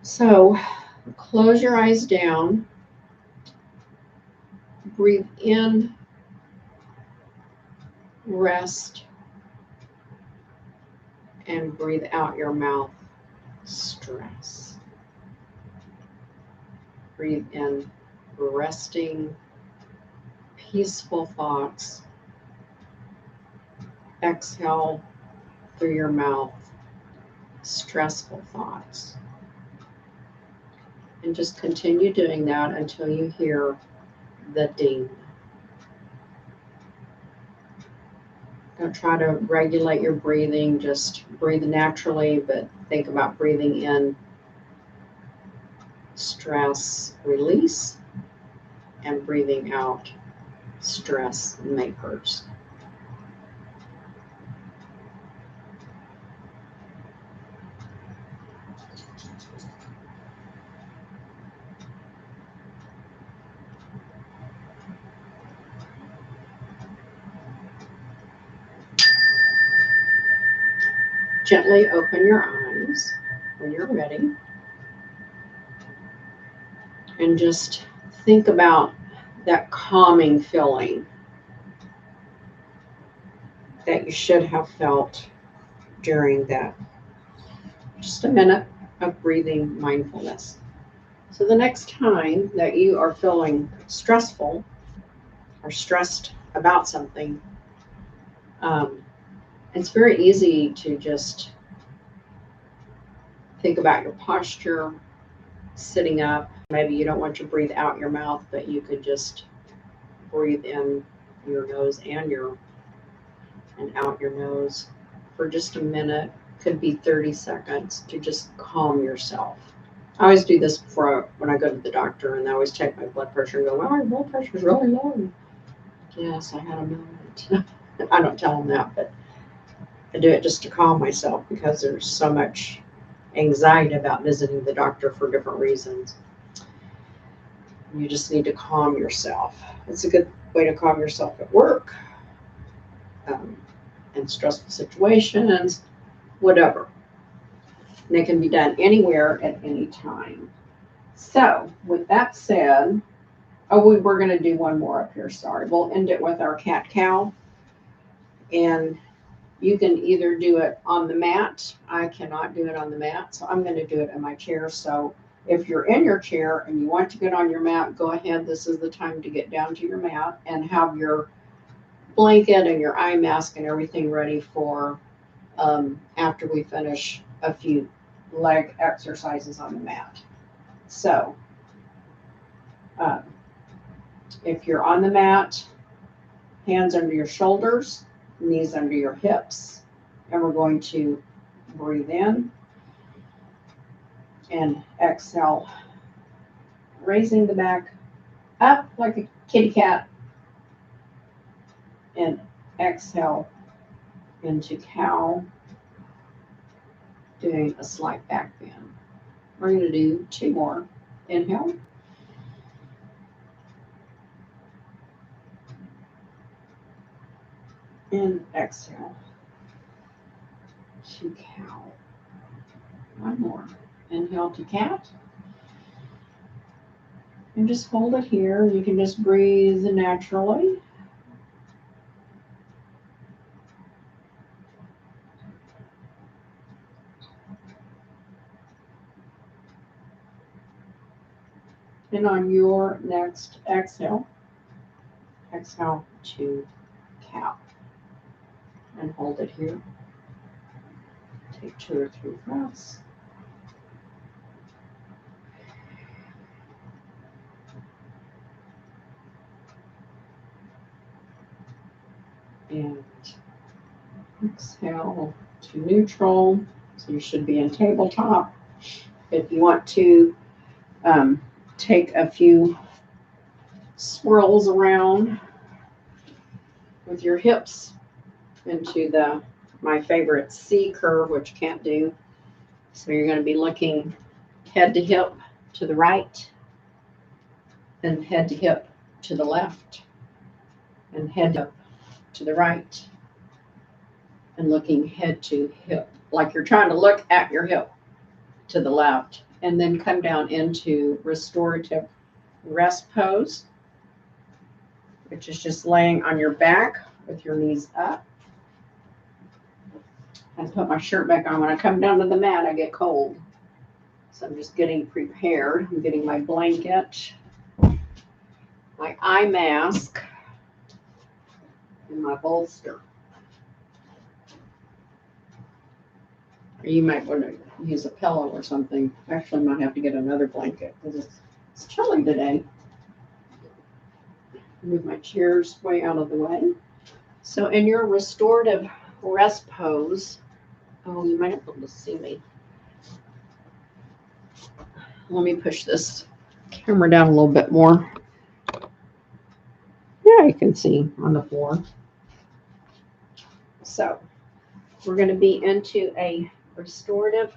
Speaker 1: So close your eyes down, breathe in, rest, and breathe out your mouth, stress. Breathe in, resting, peaceful thoughts. Exhale through your mouth, stressful thoughts. And just continue doing that until you hear the ding. Don't try to regulate your breathing, just breathe naturally, but think about breathing in stress release and breathing out stress makers. gently open your eyes when you're ready. And just think about that calming feeling that you should have felt during that just a minute of breathing mindfulness. So the next time that you are feeling stressful or stressed about something, it's very easy to just think about your posture, sitting up. Maybe you don't want to breathe out your mouth, but you could just breathe in your nose and out your nose for just a minute. Could be 30 seconds to just calm yourself. I always do this before when I go to the doctor, and I always check my blood pressure and go, "Well, my blood pressure is really low." Yes, I had a moment. I don't tell them that, but I do it just to calm myself because there's so much anxiety about visiting the doctor for different reasons. You just need to calm yourself. It's a good way to calm yourself at work, in stressful situations, whatever. And it can be done anywhere at any time. So, with that said, we're going to do one more up here. Sorry. We'll end it with our cat-cow. And you can either do it on the mat. I cannot do it on the mat, so I'm going to do it in my chair. So if you're in your chair and you want to get on your mat, go ahead. This is the time to get down to your mat and have your blanket and your eye mask and everything ready for after we finish a few leg exercises on the mat. So if you're on the mat, hands under your shoulders, knees under your hips, and we're going to breathe in and exhale, raising the back up like a kitty cat, and exhale into cow, doing a slight back bend. We're going to do 2 more. Inhale. And exhale to cow. 1 more. Inhale to cat. And just hold it here. You can just breathe naturally. And on your next exhale, exhale to cow. And hold it here. Take 2 or 3 breaths. And exhale to neutral. So you should be in tabletop. If you want to take a few swirls around with your hips into my favorite C curve, which you can't do. So you're going to be looking head to hip to the right, and head to hip to the left, and head up to the right, and looking head to hip, like you're trying to look at your hip to the left, and then come down into restorative rest pose, which is just laying on your back with your knees up. I put my shirt back on. When I come down to the mat, I get cold. So I'm just getting prepared. I'm getting my blanket, my eye mask, and my bolster. Or you might want to use a pillow or something. Actually, I might have to get another blanket because it's chilly today. Move my chairs way out of the way. So in your restorative rest pose, you might not be able to see me. Let me push this camera down a little bit more. Yeah, you can see on the floor. So we're going to be into a restorative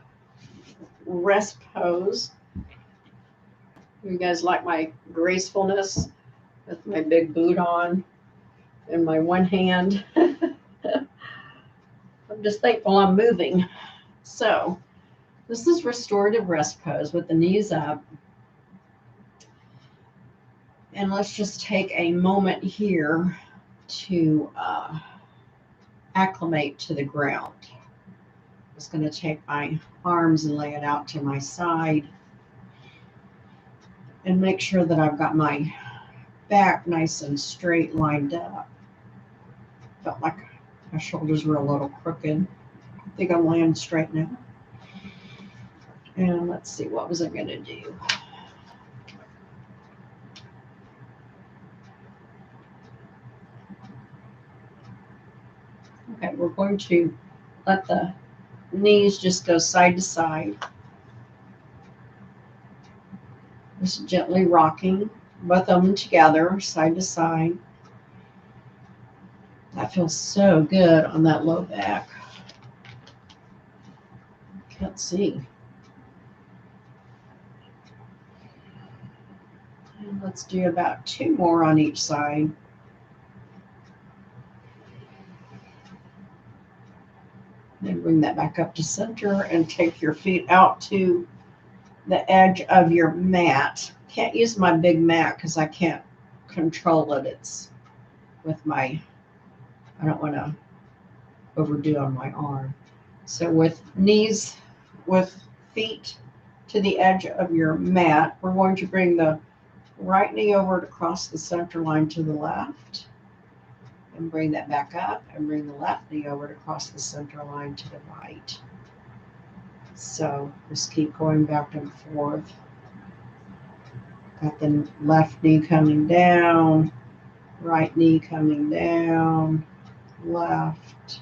Speaker 1: rest pose. You guys like my gracefulness with my big boot on and my one hand? I'm just thankful I'm moving. So this is restorative rest pose with the knees up. And let's just take a moment here to acclimate to the ground. I'm just going to take my arms and lay it out to my side and make sure that I've got my back nice and straight lined up. Felt like my shoulders were a little crooked. I think I'm laying straight now. And let's see, what was I going to do? Okay, we're going to let the knees just go side to side. Just gently rocking both of them together, side to side. That feels so good on that low back. Can't see. And let's do about 2 more on each side. Then bring that back up to center and take your feet out to the edge of your mat. Can't use my big mat because I can't control it. It's with my, I don't want to overdo on my arm. So with knees, with feet to the edge of your mat, we're going to bring the right knee over to cross the center line to the left. And bring that back up and bring the left knee over to cross the center line to the right. So just keep going back and forth. Got the left knee coming down, right knee coming down, left,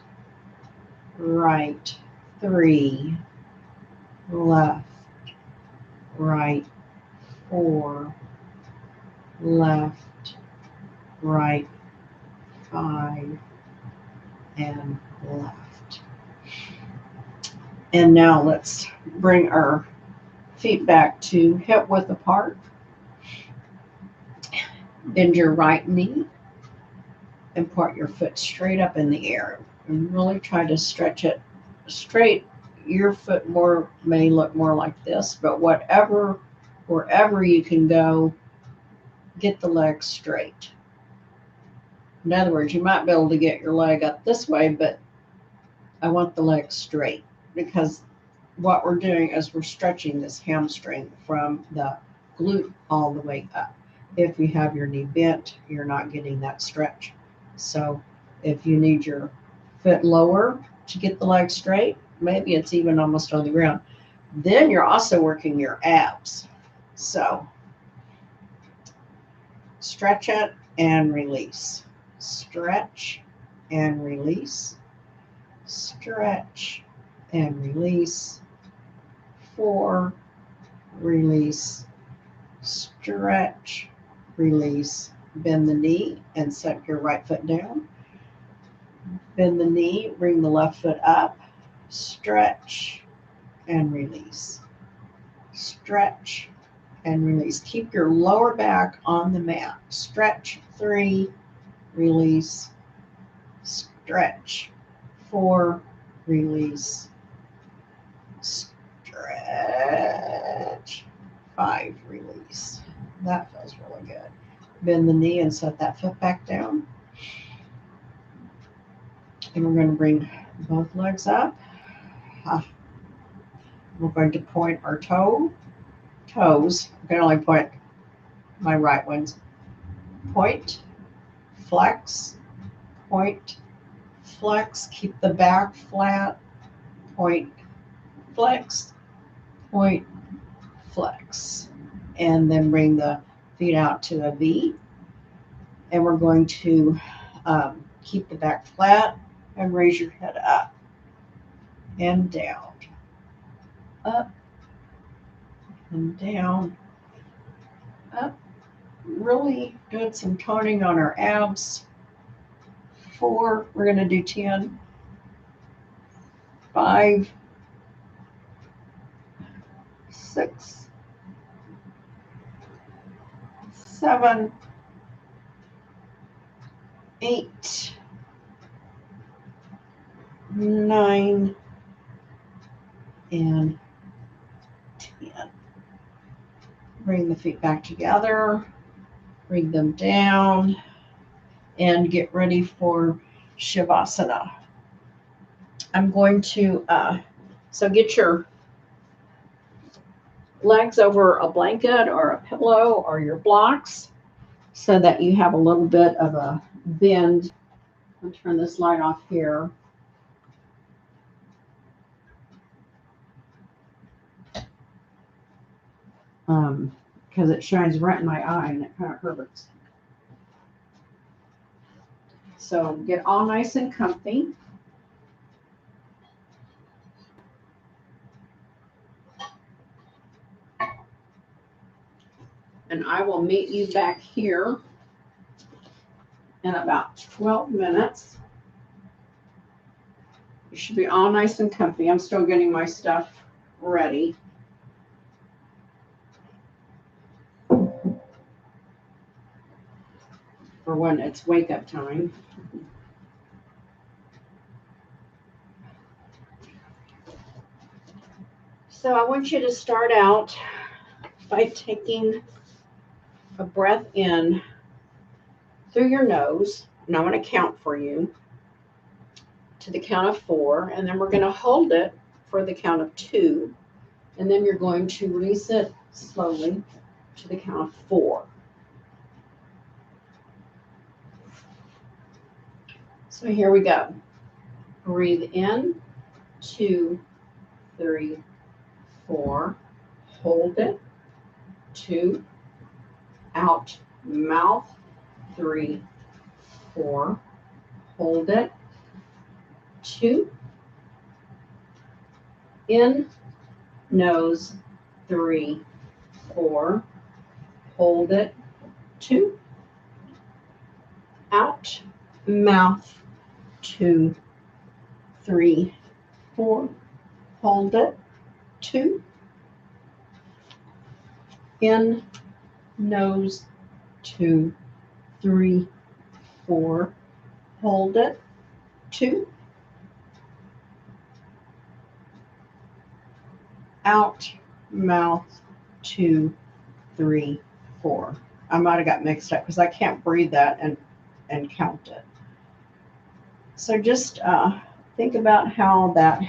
Speaker 1: right, 3, left, right, 4, left, right, 5, and left. And now let's bring our feet back to hip width apart. Bend your right knee and point your foot straight up in the air. And really try to stretch it straight. Your foot may look more like this, but wherever you can go, get the leg straight. In other words, you might be able to get your leg up this way, but I want the leg straight, because what we're doing is we're stretching this hamstring from the glute all the way up. If you have your knee bent, you're not getting that stretch. So if you need your foot lower to get the leg straight, maybe it's even almost on the ground, then you're also working your abs. So stretch it and release. Stretch and release. Stretch and release. 4, release. Stretch, release. Bend the knee and set your right foot down. Bend the knee, bring the left foot up. Stretch and release. Stretch and release. Keep your lower back on the mat. Stretch, 3, release. Stretch, 4, release. Stretch, 5, release. That feels really good. Bend the knee and set that foot back down. And we're going to bring both legs up. We're going to point our toes. I can only point my right ones. Point, flex, point, flex. Keep the back flat. Point, flex, point, flex. And then bring the feet out to a V. And we're going to keep the back flat and raise your head up and down. Up and down. Up. Really doing some toning on our abs. 4, we're going to do 10. 5, 6, 7, 8, 9, and 10. Bring the feet back together, bring them down, and get ready for Shavasana. I'm going to, so get your legs over a blanket or a pillow or your blocks so that you have a little bit of a bend. I'll turn this light off here. Because it shines right in my eye and it kind of hurts. So get all nice and comfy. And I will meet you back here in about 12 minutes. You should be all nice and comfy. I'm still getting my stuff ready. For when it's wake up time. So I want you to start out by taking a breath in through your nose, and I'm going to count for you to the count of 4, and then we're going to hold it for the count of 2, and then you're going to release it slowly to the count of 4. So here we go. Breathe in, 2, 3, 4. Hold it, 2. Out, mouth, 3, 4. Hold it, 2. In, nose, 3, 4. Hold it, 2. Out, mouth, 2, 3, 4. Hold it, 2. In, nose, 2, 3, 4. Hold it, 2. Out, mouth, 2, 3, 4. I might have got mixed up because I can't breathe that and count it. So just think about how that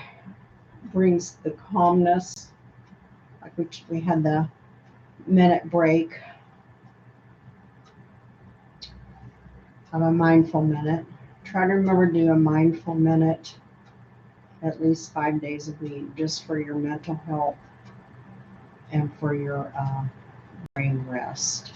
Speaker 1: brings the calmness. Like we had the minute break of a mindful minute. Try to remember to do a mindful minute at least 5 days a week, just for your mental health and for your brain rest.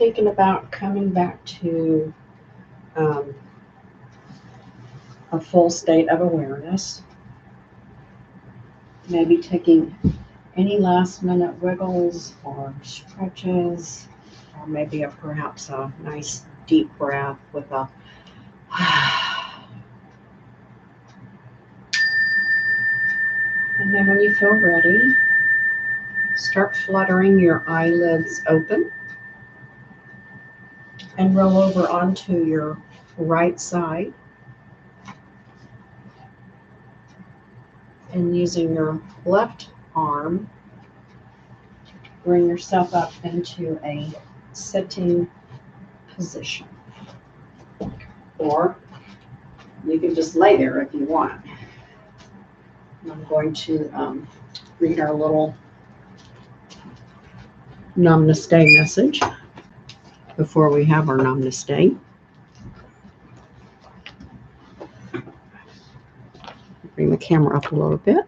Speaker 1: thinking about coming back to a full state of awareness. Maybe taking any last minute wiggles or stretches, or maybe perhaps a nice deep breath with a and then when you feel ready, start fluttering your eyelids open and roll over onto your right side. And using your left arm, bring yourself up into a sitting position. Or you can just lay there if you want. I'm going to read our little Namaste message before we have our Namaste. Bring the camera up a little bit.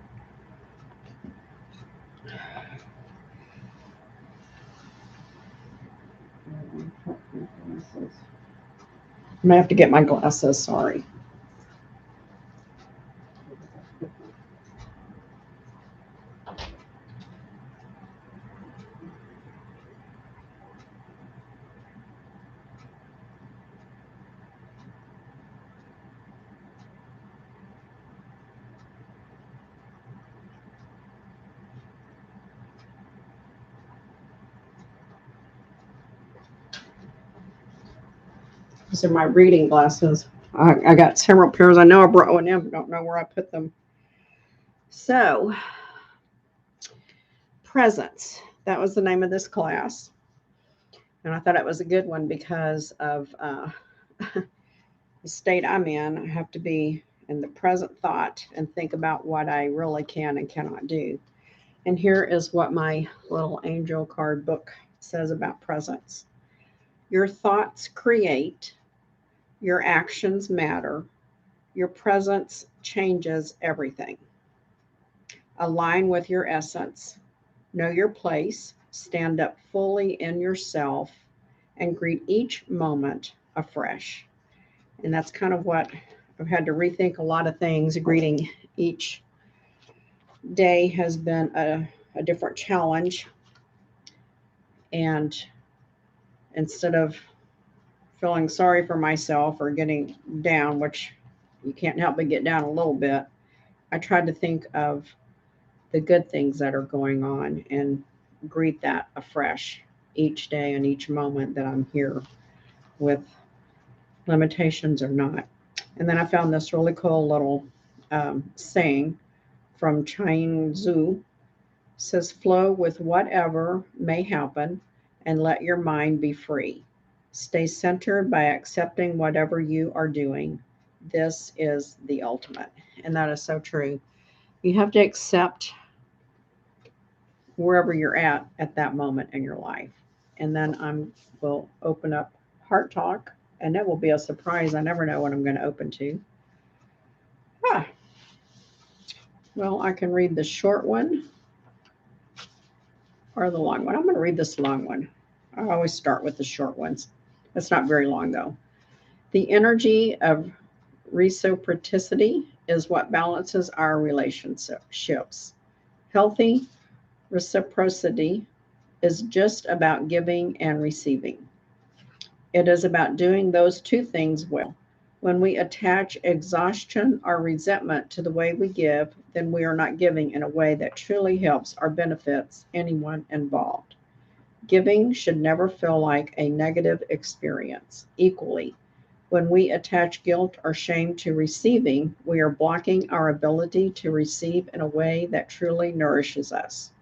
Speaker 1: I'm gonna have to get my glasses, sorry. These are my reading glasses. I got several pairs. I know I brought one in, but don't know where I put them. So, presence. That was the name of this class. And I thought it was a good one because of the state I'm in. I have to be in the present thought and think about what I really can and cannot do. And here is what my little angel card book says about presence. Your thoughts create, your actions matter, your presence changes everything. Align with your essence, know your place, stand up fully in yourself, and greet each moment afresh. And that's kind of what I've had to rethink a lot of things. Greeting each day has been a different challenge. And instead of feeling sorry for myself or getting down, which you can't help but get down a little bit, I tried to think of the good things that are going on and greet that afresh each day and each moment that I'm here, with limitations or not. And then I found this really cool little saying from Chuang Tzu. Says, flow with whatever may happen and let your mind be free. Stay centered by accepting whatever you are doing. This is the ultimate. And that is so true. You have to accept wherever you're at that moment in your life. And then will open up Heart Talk, and it will be a surprise. I never know what I'm going to open to. Well, I can read the short one or the long one. I'm going to read this long one. I always start with the short ones. It's not very long, though. The energy of reciprocity is what balances our relationships. Healthy reciprocity is just about giving and receiving. It is about doing those two things well. When we attach exhaustion or resentment to the way we give, then we are not giving in a way that truly helps or benefits anyone involved. Giving should never feel like a negative experience. Equally, when we attach guilt or shame to receiving, we are blocking our ability to receive in a way that truly nourishes us.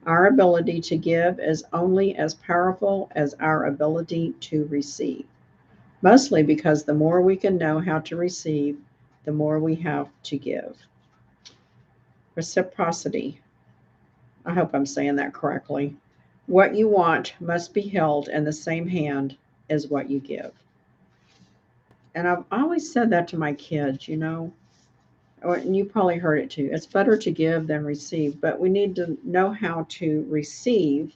Speaker 1: Our ability to give is only as powerful as our ability to receive, mostly because the more we can know how to receive, the more we have to give. Reciprocity. I hope I'm saying that correctly. What you want must be held in the same hand as what you give. And I've always said that to my kids, and you probably heard it too. It's better to give than receive, but we need to know how to receive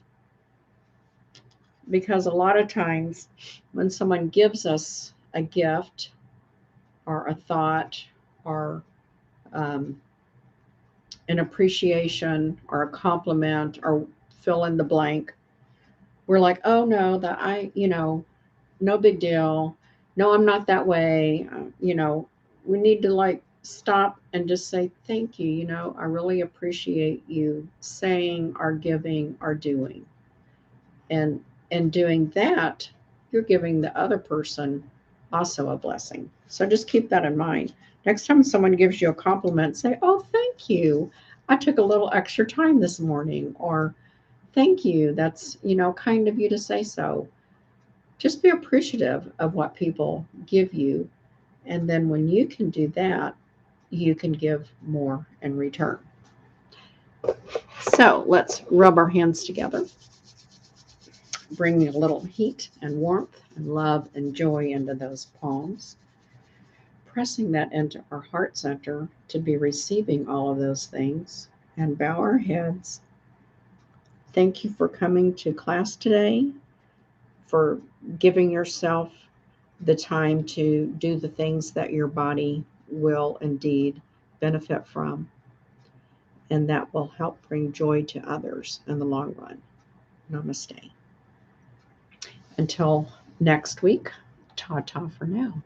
Speaker 1: because a lot of times when someone gives us a gift or a thought or um, an appreciation or a compliment or fill in the blank, we're like, oh no, that no big deal. No, I'm not that way. We need to like stop and just say thank you. I really appreciate you saying or giving or doing. And in doing that, you're giving the other person also a blessing. So just keep that in mind. Next time someone gives you a compliment, say, oh, thank you. I took a little extra time this morning, or thank you. That's, kind of you to say so. Just be appreciative of what people give you. And then when you can do that, you can give more in return. So let's rub our hands together, bring a little heat and warmth and love and joy into those palms, pressing that into our heart center to be receiving all of those things, and bow our heads. Thank you for coming to class today, for giving yourself the time to do the things that your body will indeed benefit from, and that will help bring joy to others in the long run. Namaste. Until next week, ta ta for now.